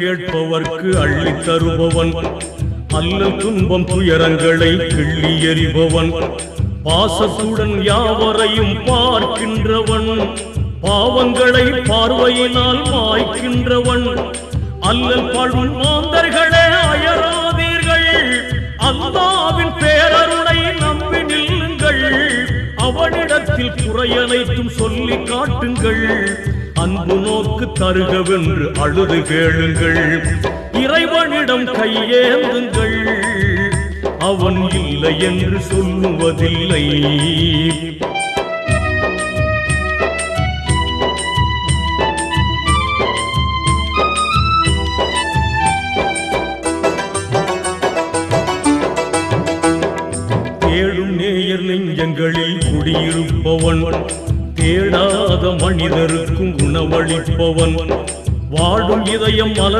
கேட்பவர்க்கு அள்ளி தருபவன், அல்லல் துன்பம் துயரங்களை கிள்ளி எறிபவன், பாசத்துடன் யாவரையும் பார்க்கின்றவன், பாவங்களை பார்வையினால் மாய்க்கின்றவன், அல்லல் பழும் மாந்தர்களே அயராதீர்கள், அல்லாஹ்வின் பேரருளை நம்பி நில்லுங்கள், அவனிடத்தில் குறையனைத்தும் சொல்லி காட்டுங்கள், அன்பு நோக்கு தருகவென்று அழுது கேளுங்கள், இறைவனிடம் கையேந்துங்கள், அவன் இல்லை என்று சொல்லுவதில்லை. தேடும் நேயர் நெஞ்சங்களில் குடியிருப்பவன், தேடாத மனிதருக்கும் உணவளிப்பவன், வாடும் இதயம் மலர்